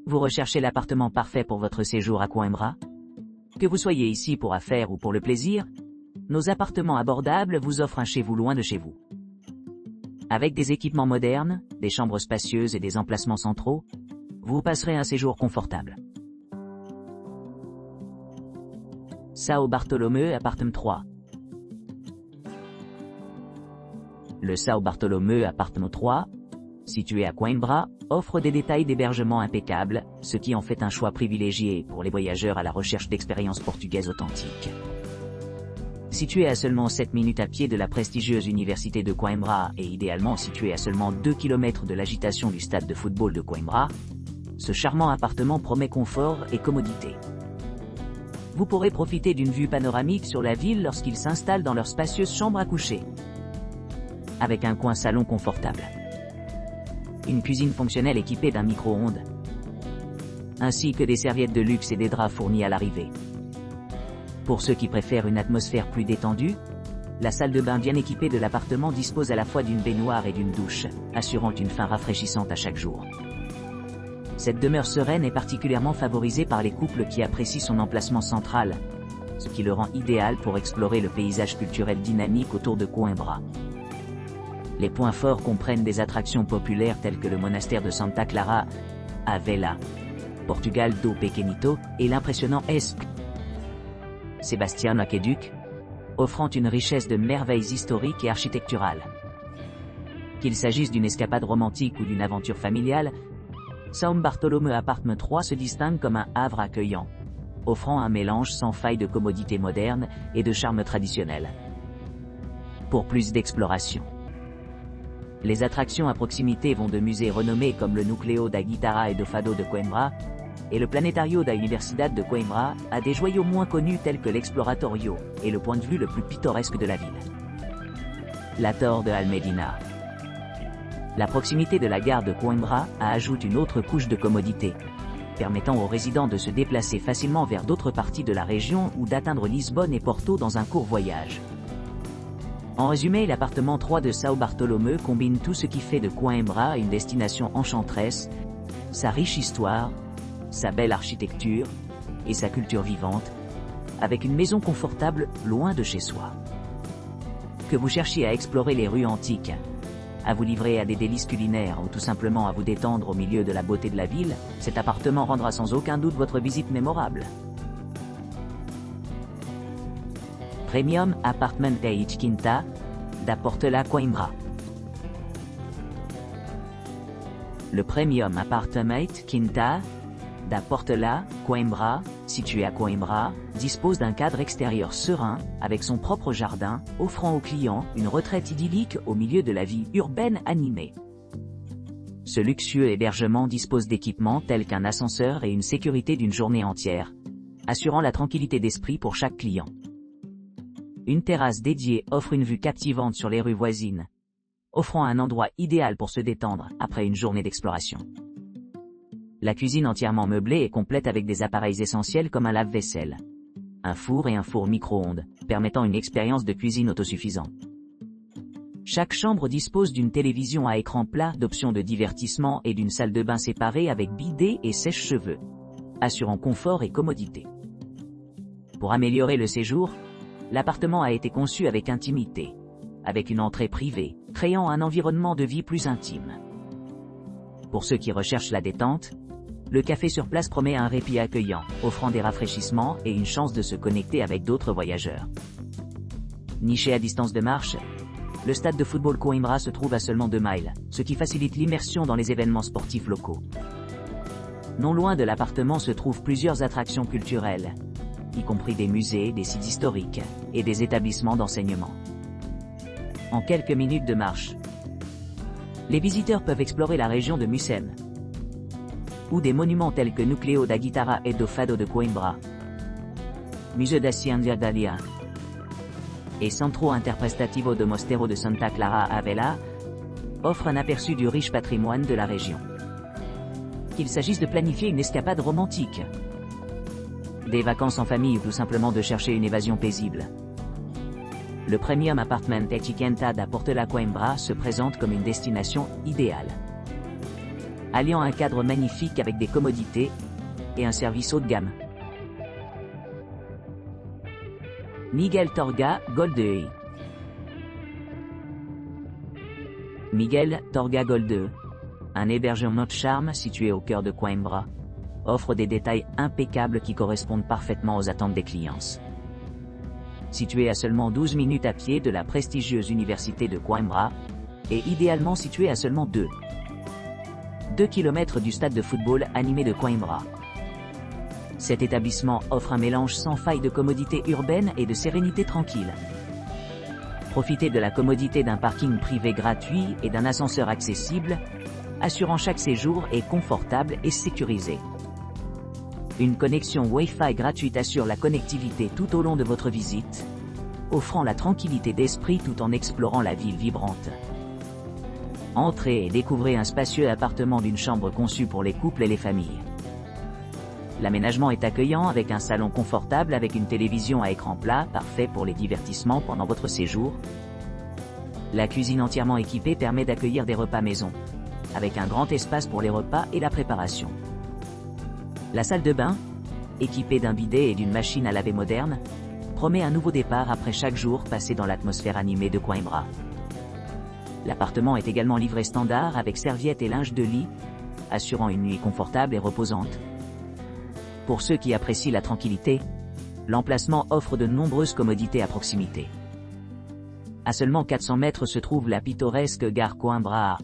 Vous recherchez l'appartement parfait pour votre séjour à Coimbra? Que vous soyez ici pour affaires ou pour le plaisir, nos appartements abordables vous offrent un chez vous loin de chez vous. Avec des équipements modernes, des chambres spacieuses et des emplacements centraux, vous passerez un séjour confortable. São Bartolomeu Apartment 3. Le São Bartolomeu Apartment 3, situé à Coimbra, offre des détails d'hébergement impeccables, ce qui en fait un choix privilégié pour les voyageurs à la recherche d'expériences portugaises authentiques. Situé à seulement 7 minutes à pied de la prestigieuse université de Coimbra et idéalement situé à seulement 2 km de l'agitation du stade de football de Coimbra, ce charmant appartement promet confort et commodité. Vous pourrez profiter d'une vue panoramique sur la ville lorsqu'ils s'installent dans leur spacieuse chambre à coucher, avec un coin salon confortable, une cuisine fonctionnelle équipée d'un micro-ondes, ainsi que des serviettes de luxe et des draps fournis à l'arrivée. Pour ceux qui préfèrent une atmosphère plus détendue, la salle de bain bien équipée de l'appartement dispose à la fois d'une baignoire et d'une douche, assurant une faim rafraîchissante à chaque jour. Cette demeure sereine est particulièrement favorisée par les couples qui apprécient son emplacement central, ce qui le rend idéal pour explorer le paysage culturel dynamique autour de Coimbra. Les points forts comprennent des attractions populaires telles que le monastère de Santa Clara, à Vela, Portugal do Pequenito, et l'impressionnant Sebastião Aqueduct, offrant une richesse de merveilles historiques et architecturales. Qu'il s'agisse d'une escapade romantique ou d'une aventure familiale, São Bartolomeu Apartment 3 se distingue comme un havre accueillant, offrant un mélange sans faille de commodité moderne et de charme traditionnel. Pour plus d'exploration, les attractions à proximité vont de musées renommés comme le Núcleo da Guitarra e do Fado de Coimbra et le Planetário da Universidade de Coimbra à des joyaux moins connus tels que l'Exploratorio et le point de vue le plus pittoresque de la ville, la Torre de Almedina. La proximité de la gare de Coimbra ajoute une autre couche de commodité, permettant aux résidents de se déplacer facilement vers d'autres parties de la région ou d'atteindre Lisbonne et Porto dans un court voyage. En résumé, l'appartement 3 de São Bartolomeu combine tout ce qui fait de Coimbra une destination enchanteresse, sa riche histoire, sa belle architecture et sa culture vivante, avec une maison confortable loin de chez soi. Que vous cherchiez à explorer les rues antiques, à vous livrer à des délices culinaires ou tout simplement à vous détendre au milieu de la beauté de la ville, cet appartement rendra sans aucun doute votre visite mémorable. Premium Apartment 8 Quinta, da Portela Coimbra. Le Premium Apartment 8 Quinta, da Portela, Coimbra, situé à Coimbra, dispose d'un cadre extérieur serein, avec son propre jardin, offrant aux clients une retraite idyllique au milieu de la vie urbaine animée. Ce luxueux hébergement dispose d'équipements tels qu'un ascenseur et une sécurité d'une journée entière, assurant la tranquillité d'esprit pour chaque client. Une terrasse dédiée offre une vue captivante sur les rues voisines, offrant un endroit idéal pour se détendre après une journée d'exploration. La cuisine entièrement meublée est complète avec des appareils essentiels comme un lave-vaisselle, un four et un four micro-ondes, permettant une expérience de cuisine autosuffisante. Chaque chambre dispose d'une télévision à écran plat, d'options de divertissement et d'une salle de bain séparée avec bidet et sèche-cheveux, assurant confort et commodité. Pour améliorer le séjour, l'appartement a été conçu avec intimité, avec une entrée privée, créant un environnement de vie plus intime. Pour ceux qui recherchent la détente, le café sur place promet un répit accueillant, offrant des rafraîchissements et une chance de se connecter avec d'autres voyageurs. Niché à distance de marche, le stade de football Coimbra se trouve à seulement 2 miles, ce qui facilite l'immersion dans les événements sportifs locaux. Non loin de l'appartement se trouvent plusieurs attractions culturelles, y compris des musées, des sites historiques et des établissements d'enseignement. En quelques minutes de marche, les visiteurs peuvent explorer la région de Mucem, ou des monuments tels que Núcleo da Guitarra e do Fado de Coimbra, Museu da Ciência da Lia et Centro Interpretativo de Mosteiro de Santa Clara à Vela, offrent un aperçu du riche patrimoine de la région. Qu'il s'agisse de planifier une escapade romantique, des vacances en famille ou tout simplement de chercher une évasion paisible, le Premium Apartment 8 Quinta da Portela Coimbra se présente comme une destination idéale. alliant un cadre magnifique avec des commodités et un service haut de gamme. Miguel Torga Gold 2. Miguel Torga Gold 2, un hébergement de charme situé au cœur de Coimbra, offre des détails impeccables qui correspondent parfaitement aux attentes des clients. Situé à seulement 12 minutes à pied de la prestigieuse université de Coimbra, et idéalement situé à seulement 2 km du stade de football animé de Coimbra. Cet établissement offre un mélange sans faille de commodité urbaine et de sérénité tranquille. Profitez de la commodité d'un parking privé gratuit et d'un ascenseur accessible, assurant chaque séjour est confortable et sécurisé. Une connexion Wi-Fi gratuite assure la connectivité tout au long de votre visite, offrant la tranquillité d'esprit tout en explorant la ville vibrante. Entrez et découvrez un spacieux appartement d'une chambre conçu pour les couples et les familles. L'aménagement est accueillant avec un salon confortable avec une télévision à écran plat parfait pour les divertissements pendant votre séjour. La cuisine entièrement équipée permet d'accueillir des repas maison, avec un grand espace pour les repas et la préparation. La salle de bain, équipée d'un bidet et d'une machine à laver moderne, promet un nouveau départ après chaque jour passé dans l'atmosphère animée de Coimbra. L'appartement est également livré standard avec serviettes et linge de lit, assurant une nuit confortable et reposante. Pour ceux qui apprécient la tranquillité, l'emplacement offre de nombreuses commodités à proximité. À seulement 400 mètres se trouve la pittoresque gare Coimbra,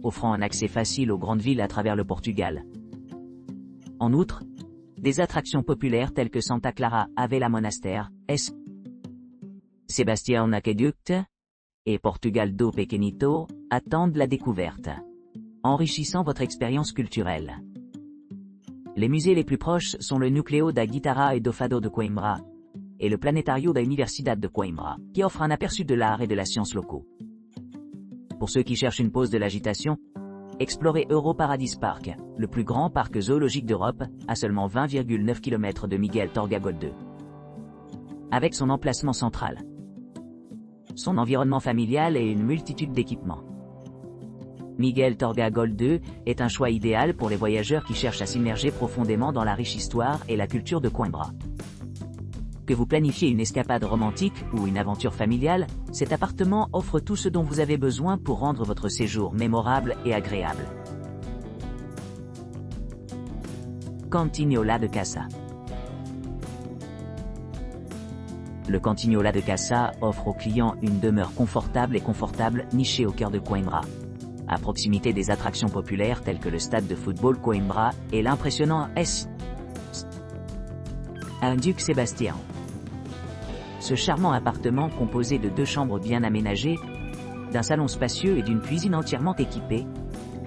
offrant un accès facile aux grandes villes à travers le Portugal. En outre, des attractions populaires telles que Santa Clara Avella Monastère, S. Sebastião Aqueduct et Portugal do Pequenito attendent la découverte, enrichissant votre expérience culturelle. Les musées les plus proches sont le Núcleo da Guitarra e do Fado de Coimbra et le Planetário da Universidade de Coimbra, qui offre un aperçu de l'art et de la science locaux. Pour ceux qui cherchent une pause de l'agitation, explorez Europaradis Park, le plus grand parc zoologique d'Europe, à seulement 20,9 km de Miguel Torga Gold 2. Avec son emplacement central, son environnement familial et une multitude d'équipements, Miguel Torga Gold 2 est un choix idéal pour les voyageurs qui cherchent à s'immerger profondément dans la riche histoire et la culture de Coimbra. Que vous planifiez une escapade romantique ou une aventure familiale, cet appartement offre tout ce dont vous avez besoin pour rendre votre séjour mémorable et agréable. Cantinhola de Casa. Le Cantinhola de Casa offre aux clients une demeure confortable nichée au cœur de Coimbra, à proximité des attractions populaires telles que le stade de football Coimbra et l'impressionnant S. Duc Sébastien. Ce charmant appartement composé de 2 chambres bien aménagées, d'un salon spacieux et d'une cuisine entièrement équipée,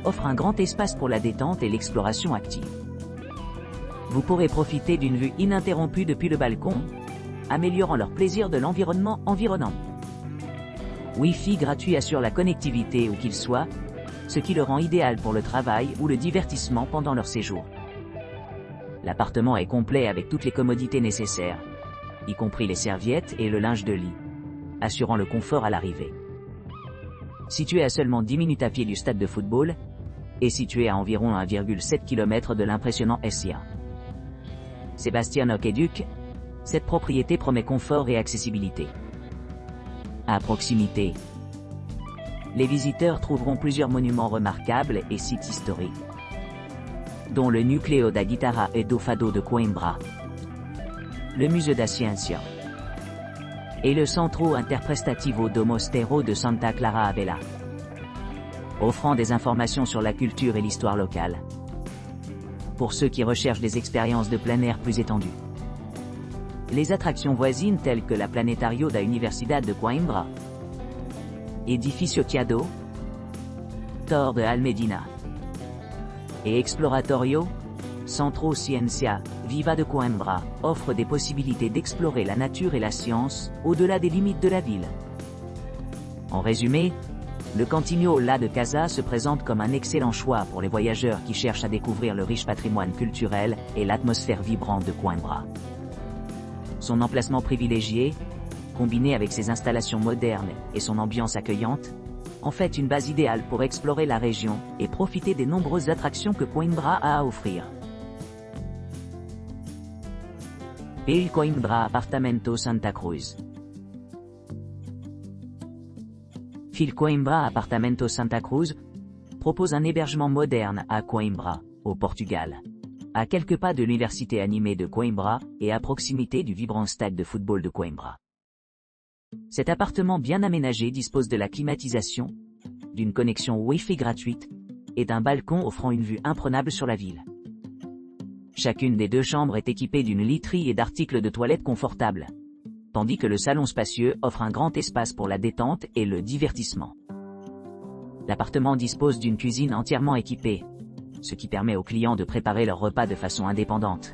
offre un grand espace pour la détente et l'exploration active. Vous pourrez profiter d'une vue ininterrompue depuis le balcon, améliorant leur plaisir de l'environnement environnant. Wi-Fi gratuit assure la connectivité où qu'ils soient, ce qui le rend idéal pour le travail ou le divertissement pendant leur séjour. L'appartement est complet avec toutes les commodités nécessaires, y compris les serviettes et le linge de lit, assurant le confort à l'arrivée. Situé à seulement 10 minutes à pied du stade de football, et situé à environ 1,7 km de l'impressionnant SIA Sebastião Aqueduct, cette propriété promet confort et accessibilité. À proximité, les visiteurs trouveront plusieurs monuments remarquables et sites historiques, dont le Núcleo da Guitarra e do Fado de Coimbra, le Musée da Ciência et le Centro Interpretativo do Mosteiro de Santa Clara Avella, offrant des informations sur la culture et l'histoire locale, pour ceux qui recherchent des expériences de plein air plus étendues. Les attractions voisines telles que la Planetário da Universidade de Coimbra, Edifício Teatro, Torre de Almedina et Exploratorio, Centro Ciência Viva de Coimbra, offrent des possibilités d'explorer la nature et la science, au-delà des limites de la ville. En résumé, le Cantinhola de Casa se présente comme un excellent choix pour les voyageurs qui cherchent à découvrir le riche patrimoine culturel et l'atmosphère vibrante de Coimbra. Son emplacement privilégié, combiné avec ses installations modernes et son ambiance accueillante, en fait une base idéale pour explorer la région et profiter des nombreuses attractions que Coimbra a à offrir. El Coimbra Apartamento Santa Cruz. El Coimbra Apartamento Santa Cruz propose un hébergement moderne à Coimbra, au Portugal. À quelques pas de l'université animée de Coimbra et à proximité du vibrant stade de football de Coimbra. Cet appartement bien aménagé dispose de la climatisation, d'une connexion Wi-Fi gratuite et d'un balcon offrant une vue imprenable sur la ville. Chacune des 2 chambres est équipée d'une literie et d'articles de toilette confortables, tandis que le salon spacieux offre un grand espace pour la détente et le divertissement. L'appartement dispose d'une cuisine entièrement équipée, ce qui permet aux clients de préparer leurs repas de façon indépendante.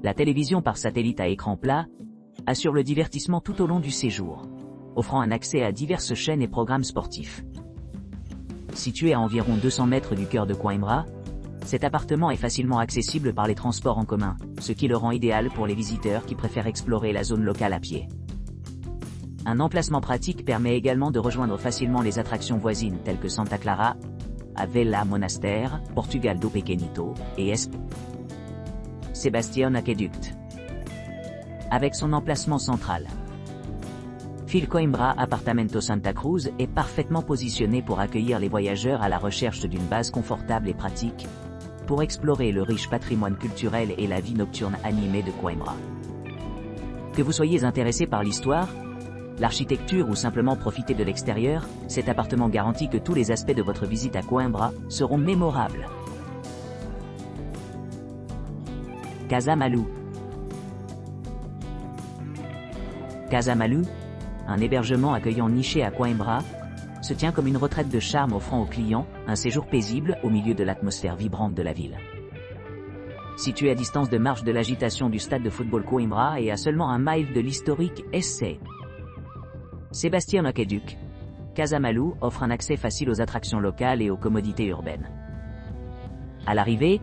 La télévision par satellite à écran plat assure le divertissement tout au long du séjour, offrant un accès à diverses chaînes et programmes sportifs. Situé à environ 200 mètres du cœur de Coimbra, cet appartement est facilement accessible par les transports en commun, ce qui le rend idéal pour les visiteurs qui préfèrent explorer la zone locale à pied. Un emplacement pratique permet également de rejoindre facilement les attractions voisines telles que Santa Clara, Vila Monaster, Portugal do Pequenito et Sebastião Aqueduct. Avec son emplacement central, El Coimbra Apartamento Santa Cruz est parfaitement positionné pour accueillir les voyageurs à la recherche d'une base confortable et pratique, pour explorer le riche patrimoine culturel et la vie nocturne animée de Coimbra. Que vous soyez intéressé par l'histoire, l'architecture ou simplement profiter de l'extérieur, cet appartement garantit que tous les aspects de votre visite à Coimbra seront mémorables. Casa Malou. Casa Malou, un hébergement accueillant niché à Coimbra, se tient comme une retraite de charme offrant aux clients un séjour paisible au milieu de l'atmosphère vibrante de la ville. Situé à distance de marche de l'agitation du stade de football Coimbra et à seulement 1 mile de l'historique SC Sebastião Aqueduct, Casa Malou offre un accès facile aux attractions locales et aux commodités urbaines. À l'arrivée,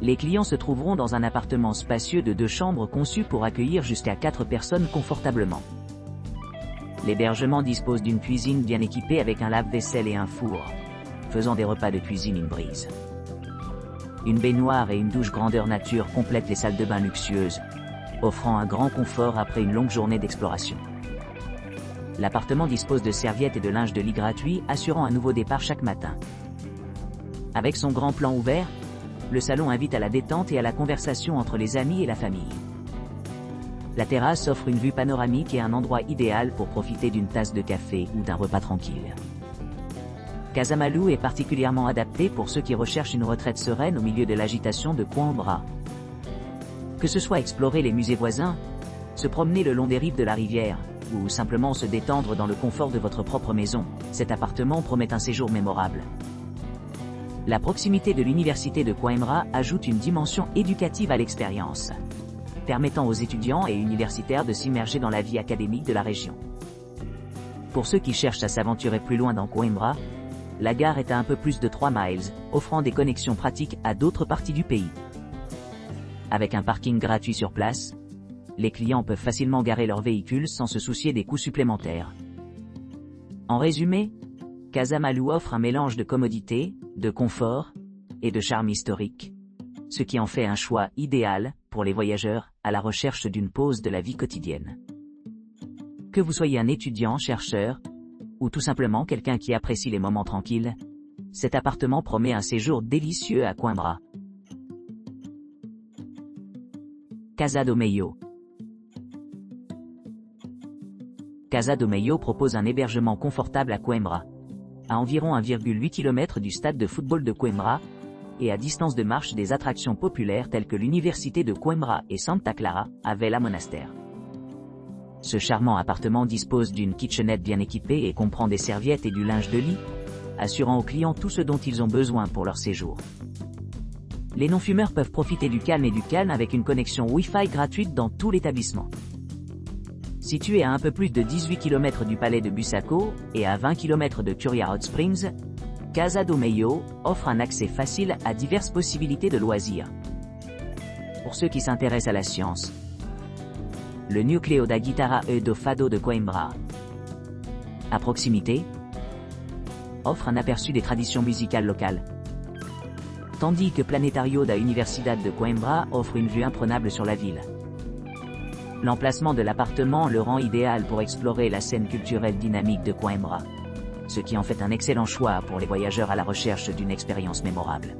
les clients se trouveront dans un appartement spacieux de 2 chambres conçu pour accueillir jusqu'à 4 personnes confortablement. L'hébergement dispose d'une cuisine bien équipée avec un lave-vaisselle et un four, faisant des repas de cuisine une brise. Une baignoire et une douche grandeur nature complètent les salles de bain luxueuses, offrant un grand confort après une longue journée d'exploration. L'appartement dispose de serviettes et de linge de lit gratuit, assurant un nouveau départ chaque matin. Avec son grand plan ouvert, le salon invite à la détente et à la conversation entre les amis et la famille. La terrasse offre une vue panoramique et un endroit idéal pour profiter d'une tasse de café ou d'un repas tranquille. Casa Malou est particulièrement adapté pour ceux qui recherchent une retraite sereine au milieu de l'agitation de Coimbra. Que ce soit explorer les musées voisins, se promener le long des rives de la rivière, ou simplement se détendre dans le confort de votre propre maison, cet appartement promet un séjour mémorable. La proximité de l'université de Coimbra ajoute une dimension éducative à l'expérience, permettant aux étudiants et universitaires de s'immerger dans la vie académique de la région. Pour ceux qui cherchent à s'aventurer plus loin dans Coimbra, la gare est à un peu plus de 3 miles, offrant des connexions pratiques à d'autres parties du pays. Avec un parking gratuit sur place, les clients peuvent facilement garer leur véhicule sans se soucier des coûts supplémentaires. En résumé, Casa Malou offre un mélange de commodité, de confort et de charme historique, ce qui en fait un choix idéal pour les voyageurs à la recherche d'une pause de la vie quotidienne. Que vous soyez un étudiant, chercheur, ou tout simplement quelqu'un qui apprécie les moments tranquilles, cet appartement promet un séjour délicieux à Coimbra. Casa do Meio. Casa do Meio propose un hébergement confortable à Coimbra, à environ 1,8 km du stade de football de Coimbra, et à distance de marche des attractions populaires telles que l'université de Coimbra et Santa Clara, à Vila Monaster. Ce charmant appartement dispose d'une kitchenette bien équipée et comprend des serviettes et du linge de lit, assurant aux clients tout ce dont ils ont besoin pour leur séjour. Les non-fumeurs peuvent profiter du calme avec une connexion Wi-Fi gratuite dans tout l'établissement. Situé à un peu plus de 18 km du palais de Bussaco et à 20 km de Turia Hot Springs, Casa do Meio offre un accès facile à diverses possibilités de loisirs. Pour ceux qui s'intéressent à la science, le Núcleo da Guitarra e do Fado de Coimbra. À proximité, offre un aperçu des traditions musicales locales. Tandis que Planetario da Universidad de Coimbra offre une vue imprenable sur la ville. L'emplacement de l'appartement le rend idéal pour explorer la scène culturelle dynamique de Coimbra, ce qui en fait un excellent choix pour les voyageurs à la recherche d'une expérience mémorable.